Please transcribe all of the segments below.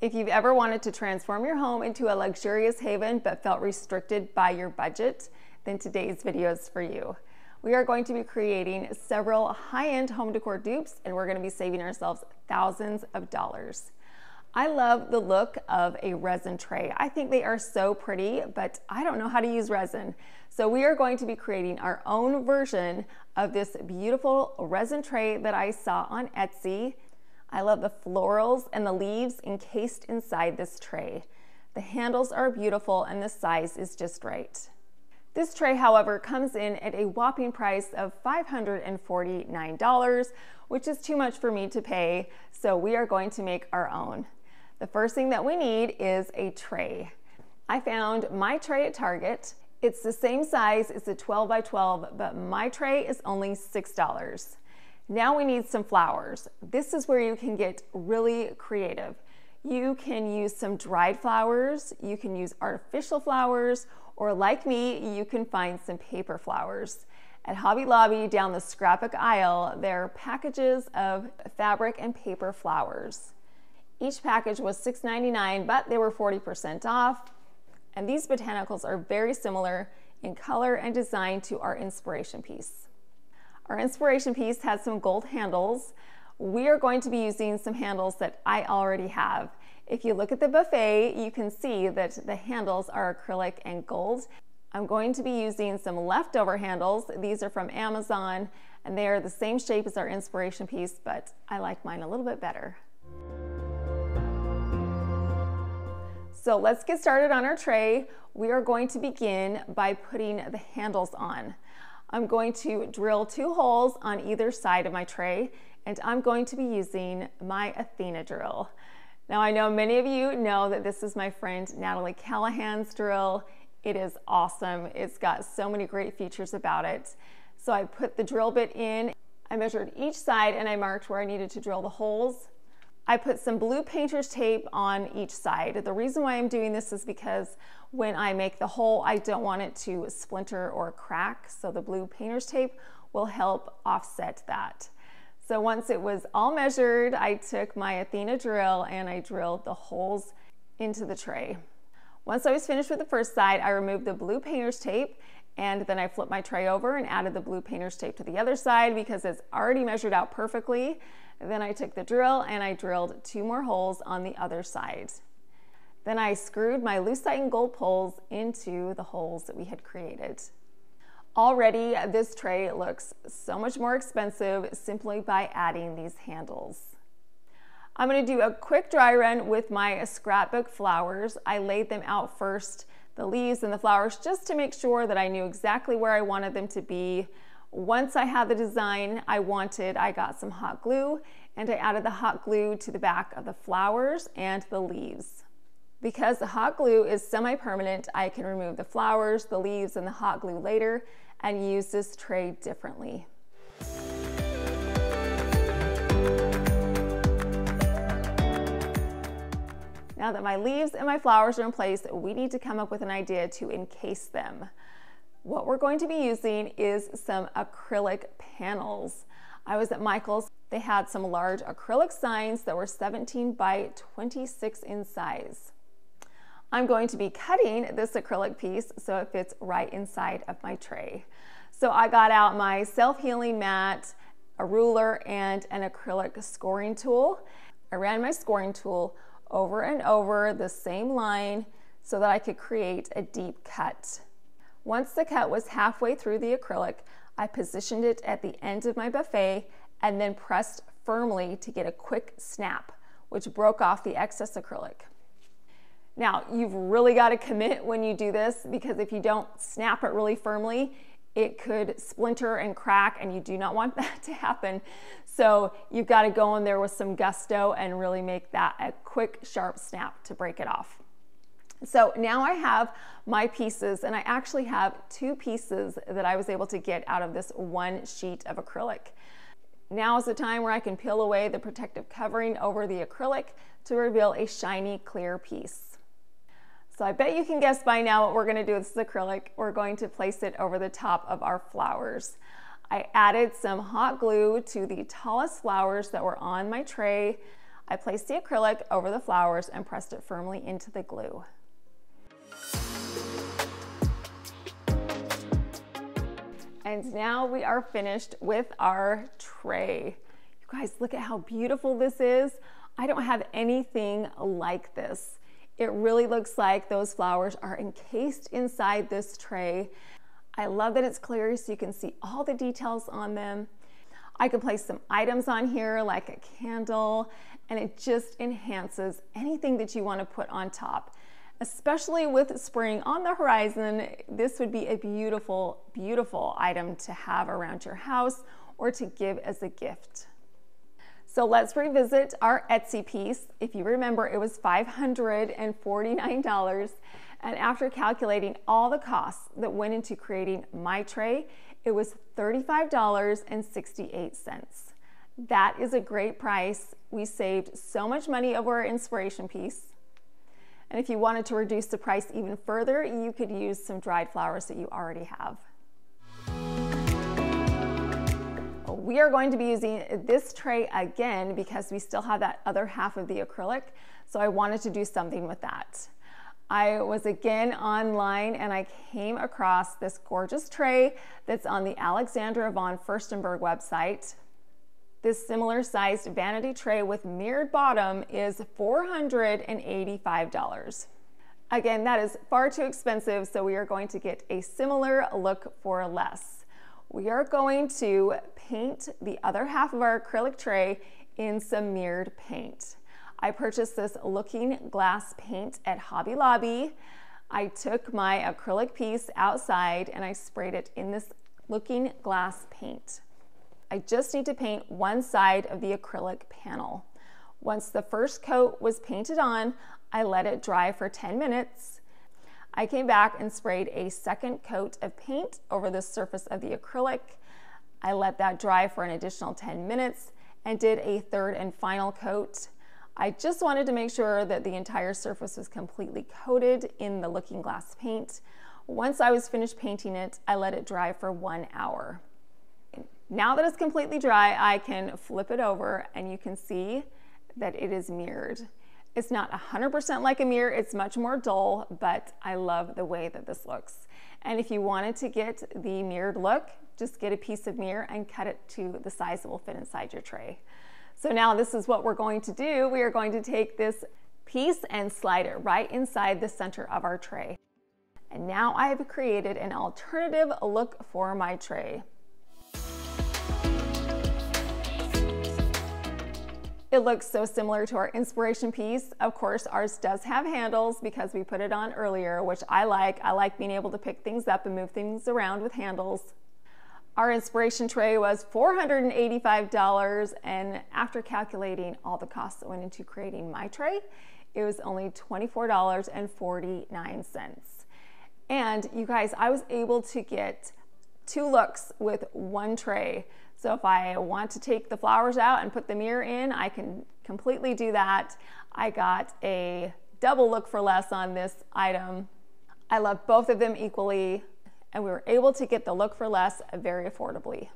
If you've ever wanted to transform your home into a luxurious haven but felt restricted by your budget, then today's video is for you. We are going to be creating several high-end home decor dupes, and we're going to be saving ourselves thousands of dollars. I love the look of a resin tray. I think they are so pretty, but I don't know how to use resin. So we are going to be creating our own version of this beautiful resin tray that I saw on Etsy. I love the florals and the leaves encased inside this tray. The handles are beautiful and the size is just right. This tray, however, comes in at a whopping price of $549, which is too much for me to pay, so we are going to make our own. The first thing that we need is a tray. I found my tray at Target. It's the same size, it's a 12 by 12, but my tray is only $6. Now we need some flowers. This is where you can get really creative. You can use some dried flowers, you can use artificial flowers, or like me, you can find some paper flowers. At Hobby Lobby down the scrapbook aisle, there are packages of fabric and paper flowers. Each package was $6.99, but they were 40% off. And these botanicals are very similar in color and design to our inspiration piece. Our inspiration piece has some gold handles. We are going to be using some handles that I already have. If you look at the buffet, you can see that the handles are acrylic and gold. I'm going to be using some leftover handles. These are from Amazon, and they are the same shape as our inspiration piece, but I like mine a little bit better. So let's get started on our tray. We are going to begin by putting the handles on. I'm going to drill 2 holes on either side of my tray, and I'm going to be using my Athena drill. Now I know many of you know that this is my friend Natalie Callahan's drill. It is awesome. It's got so many great features about it. So I put the drill bit in, I measured each side, and I marked where I needed to drill the holes. I put some blue painter's tape on each side. The reason why I'm doing this is because when I make the hole, I don't want it to splinter or crack, so the blue painter's tape will help offset that. So once it was all measured, I took my Athena drill and I drilled the holes into the tray. Once I was finished with the first side, I removed the blue painter's tape, and then I flipped my tray over and added the blue painter's tape to the other side because it's already measured out perfectly. Then I took the drill and I drilled 2 more holes on the other side. Then I screwed my lucite and gold poles into the holes that we had created. Already, this tray looks so much more expensive simply by adding these handles. I'm going to do a quick dry run with my scrapbook flowers. I laid them out first, the leaves and the flowers, just to make sure that I knew exactly where I wanted them to be. Once I had the design I wanted, I got some hot glue and I added the hot glue to the back of the flowers and the leaves. Because the hot glue is semi-permanent, I can remove the flowers, the leaves, and the hot glue later and use this tray differently. Now that my leaves and my flowers are in place, we need to come up with an idea to encase them. What we're going to be using is some acrylic panels. I was at Michael's. They had some large acrylic signs that were 17 by 26 in size. I'm going to be cutting this acrylic piece so it fits right inside of my tray. So I got out my self-healing mat, a ruler, and an acrylic scoring tool. I ran my scoring tool over and over the same line so that I could create a deep cut. Once the cut was halfway through the acrylic, I positioned it at the end of my buffet and then pressed firmly to get a quick snap, which broke off the excess acrylic. Now, you've really got to commit when you do this, because if you don't snap it really firmly, it could splinter and crack, and you do not want that to happen. So you've got to go in there with some gusto and really make that a quick, sharp snap to break it off. So now I have my pieces, and I actually have 2 pieces that I was able to get out of this 1 sheet of acrylic. Now is the time where I can peel away the protective covering over the acrylic to reveal a shiny, clear piece. So I bet you can guess by now what we're going to do with this acrylic. We're going to place it over the top of our flowers. I added some hot glue to the tallest flowers that were on my tray. I placed the acrylic over the flowers and pressed it firmly into the glue. And now we are finished with our tray. You guys, look at how beautiful this is. I don't have anything like this. It really looks like those flowers are encased inside this tray. I love that it's clear so you can see all the details on them. I can place some items on here like a candle, and it just enhances anything that you want to put on top. Especially with spring on the horizon, this would be a beautiful, beautiful item to have around your house or to give as a gift. So let's revisit our Etsy piece. If you remember, it was $549, and after calculating all the costs that went into creating my tray, it was $35.68. That is a great price. We saved so much money over our inspiration piece. And if you wanted to reduce the price even further, you could use some dried flowers that you already have. We are going to be using this tray again because we still have that other half of the acrylic, so I wanted to do something with that. I was again online and I came across this gorgeous tray that's on the Alexandra von Furstenberg website. This similar sized vanity tray with mirrored bottom is $485. Again, that is far too expensive, so we are going to get a similar look for less. We are going to paint the other half of our acrylic tray in some mirrored paint. I purchased this looking glass paint at Hobby Lobby. I took my acrylic piece outside and I sprayed it in this looking glass paint. I just need to paint one side of the acrylic panel. Once the first coat was painted on, I let it dry for 10 minutes. I came back and sprayed a second coat of paint over the surface of the acrylic. I let that dry for an additional 10 minutes and did a third and final coat. I just wanted to make sure that the entire surface was completely coated in the looking glass paint. Once I was finished painting it, I let it dry for 1 hour. Now that it's completely dry, I can flip it over and you can see that it is mirrored. It's not 100% like a mirror, it's much more dull, but I love the way that this looks. And if you wanted to get the mirrored look, just get a piece of mirror and cut it to the size that will fit inside your tray. So now this is what we're going to do. We are going to take this piece and slide it right inside the center of our tray. And now I have created an alternative look for my tray. It looks so similar to our inspiration piece. Of course, ours does have handles because we put it on earlier, which I like. I like being able to pick things up and move things around with handles. Our inspiration tray was $485, and after calculating all the costs that went into creating my tray, it was only $24.49. And you guys, I was able to get 2 looks with 1 tray. So if I want to take the flowers out and put the mirror in, I can completely do that. I got a double look for less on this item. I love both of them equally, and we were able to get the look for less very affordably.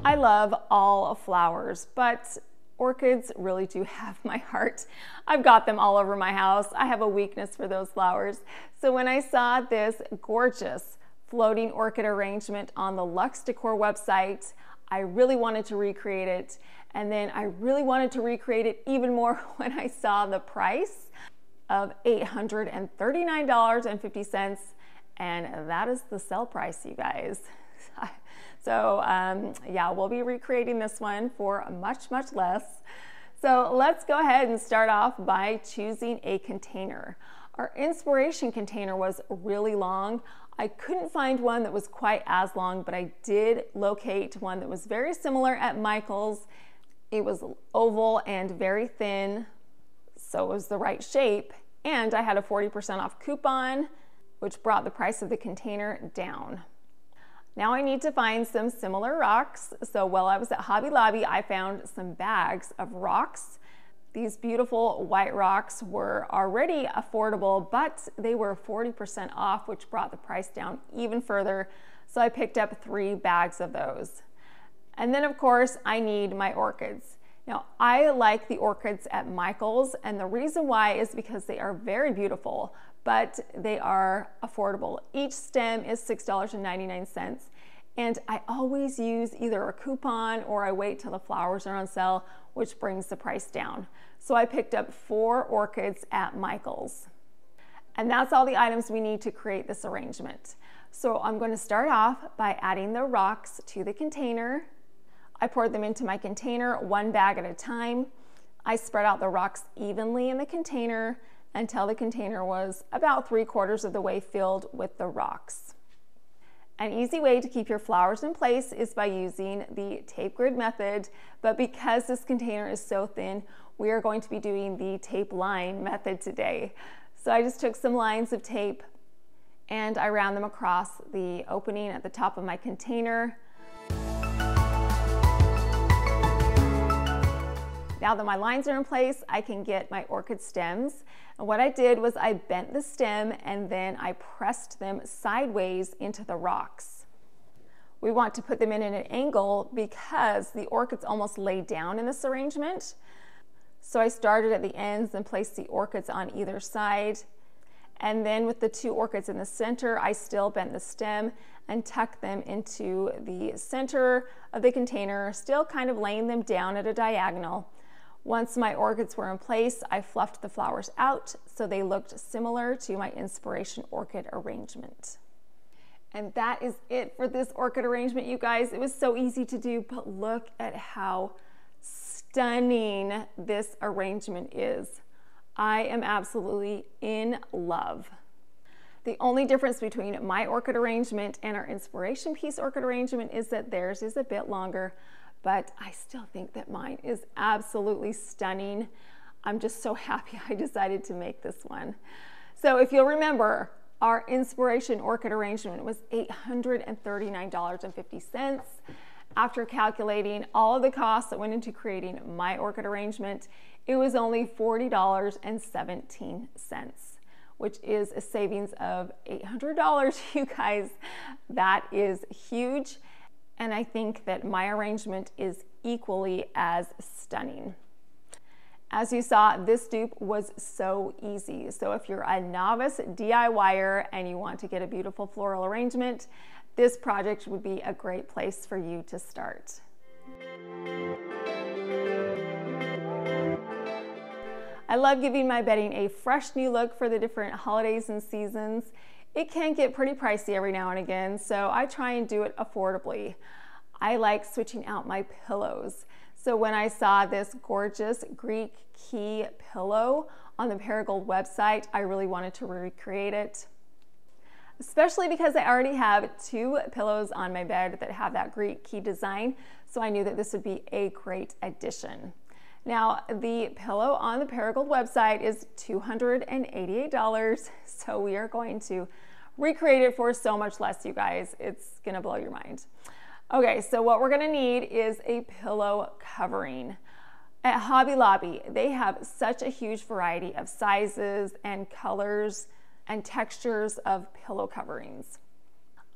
I love all flowers, but orchids really do have my heart. I've got them all over my house. I have a weakness for those flowers. So when I saw this gorgeous floating orchid arrangement on the Luxe Decor website, I really wanted to recreate it. And then I really wanted to recreate it even more when I saw the price of $839.50. And that is the sale price, you guys. So yeah, we'll be recreating this one for much, much less. So let's go ahead and start off by choosing a container. Our inspiration container was really long. I couldn't find one that was quite as long, but I did locate one that was very similar at Michael's. It was oval and very thin, so it was the right shape. And I had a 40% off coupon, which brought the price of the container down. Now I need to find some similar rocks. So while I was at Hobby Lobby, I found some bags of rocks. These beautiful white rocks were already affordable, but they were 40% off, which brought the price down even further. So I picked up 3 bags of those. And then of course I need my orchids. Now I like the orchids at Michael's, and the reason why is because they are very beautiful, but they are affordable. Each stem is $6.99, and I always use either a coupon or I wait till the flowers are on sale, which brings the price down. So I picked up 4 orchids at Michael's. And that's all the items we need to create this arrangement. So I'm going to start off by adding the rocks to the container. I poured them into my container 1 bag at a time. I spread out the rocks evenly in the container until the container was about 3/4 of the way filled with the rocks. An easy way to keep your flowers in place is by using the tape grid method, but because this container is so thin, we are going to be doing the tape line method today. So I just took some lines of tape and I ran them across the opening at the top of my container. Now that my lines are in place, I can get my orchid stems. And what I did was I bent the stem and then I pressed them sideways into the rocks. We want to put them in an angle because the orchids almost lay down in this arrangement. So I started at the ends and placed the orchids on either side. And then with the 2 orchids in the center, I still bent the stem and tucked them into the center of the container, still kind of laying them down at a diagonal. Once my orchids were in place, I fluffed the flowers out so they looked similar to my inspiration orchid arrangement. And that is it for this orchid arrangement, you guys. It was so easy to do, but look at how stunning this arrangement is. I am absolutely in love. The only difference between my orchid arrangement and our inspiration piece orchid arrangement is that theirs is a bit longer, but I still think that mine is absolutely stunning. I'm just so happy I decided to make this one. So if you'll remember, our inspiration orchid arrangement was $839.50. After calculating all of the costs that went into creating my orchid arrangement, it was only $40.17, which is a savings of $800, you guys. That is huge. And I think that my arrangement is equally as stunning. As you saw, this dupe was so easy. So if you're a novice DIYer and you want to get a beautiful floral arrangement, this project would be a great place for you to start. I love giving my bedding a fresh new look for the different holidays and seasons. It can get pretty pricey every now and again, so I try and do it affordably. I like switching out my pillows. So when I saw this gorgeous Greek key pillow on the Paragold website, I really wanted to recreate it, especially because I already have 2 pillows on my bed that have that Greek key design, so I knew that this would be a great addition. Now, the pillow on the Paragold website is $288, so we are going to recreate it for so much less, you guys. It's gonna blow your mind. Okay, so what we're gonna need is a pillow covering. At Hobby Lobby, they have such a huge variety of sizes and colors and textures of pillow coverings.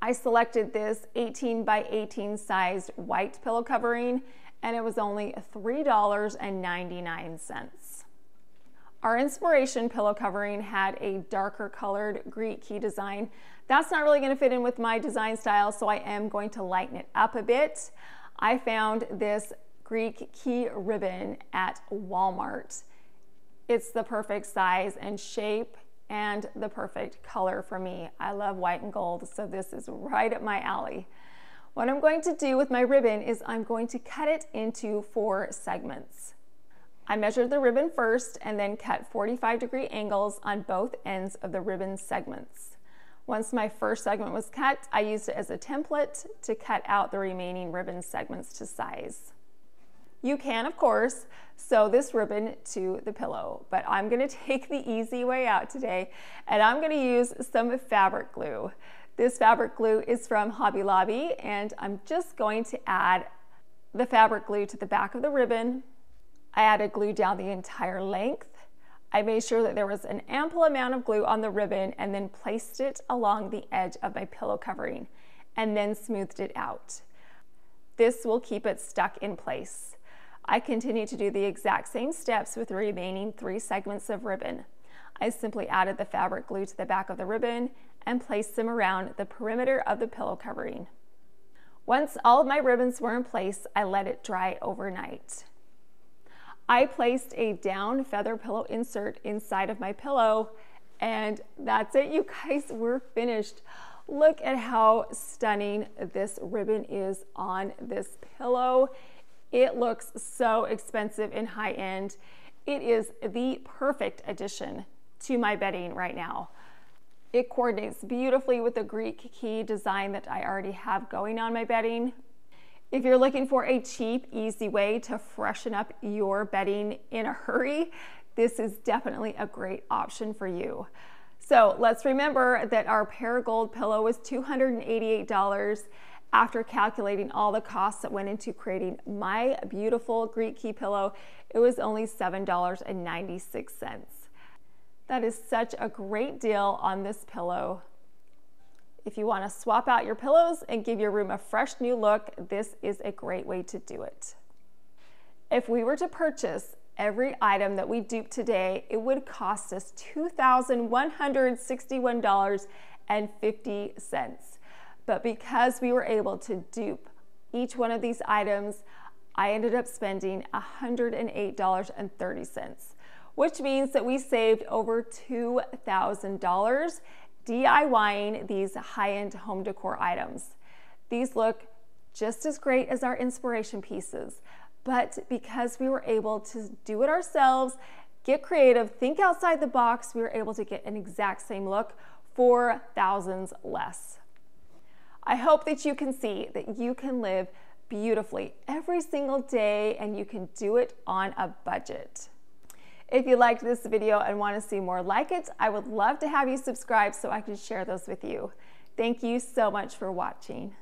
I selected this 18 by 18 sized white pillow covering, and it was only $3.99. Our inspiration pillow covering had a darker colored Greek key design. That's not really gonna fit in with my design style, so I am going to lighten it up a bit. I found this Greek key ribbon at Walmart. It's the perfect size and shape and the perfect color for me. I love white and gold, so this is right up my alley. What I'm going to do with my ribbon is I'm going to cut it into 4 segments. I measured the ribbon first and then cut 45-degree angles on both ends of the ribbon segments. Once my first segment was cut, I used it as a template to cut out the remaining ribbon segments to size. You can, of course, sew this ribbon to the pillow, but I'm gonna take the easy way out today, and I'm gonna use some fabric glue. This fabric glue is from Hobby Lobby, and I'm just going to add the fabric glue to the back of the ribbon. I added glue down the entire length. I made sure that there was an ample amount of glue on the ribbon and then placed it along the edge of my pillow covering and then smoothed it out. This will keep it stuck in place. I continue to do the exact same steps with the remaining 3 segments of ribbon. I simply added the fabric glue to the back of the ribbon and placed them around the perimeter of the pillow covering. Once all of my ribbons were in place, I let it dry overnight. I placed a down feather pillow insert inside of my pillow, and that's it, you guys, we're finished. Look at how stunning this ribbon is on this pillow. It looks so expensive and high-end. It is the perfect addition to my bedding right now. It coordinates beautifully with the Greek key design that I already have going on my bedding. If you're looking for a cheap, easy way to freshen up your bedding in a hurry, this is definitely a great option for you. So let's remember that our Paragold pillow was $288. After calculating all the costs that went into creating my beautiful Greek key pillow, it was only $7.96. That is such a great deal on this pillow. If you want to swap out your pillows and give your room a fresh new look, this is a great way to do it. If we were to purchase every item that we duped today, it would cost us $2,161.50. But because we were able to dupe each one of these items, I ended up spending $108.30, which means that we saved over $2,000 DIYing these high-end home decor items. These look just as great as our inspiration pieces, but because we were able to do it ourselves, get creative, think outside the box, we were able to get an exact same look for thousands less. I hope that you can see that you can live beautifully every single day and you can do it on a budget. If you liked this video and want to see more like it, I would love to have you subscribe so I can share those with you. Thank you so much for watching.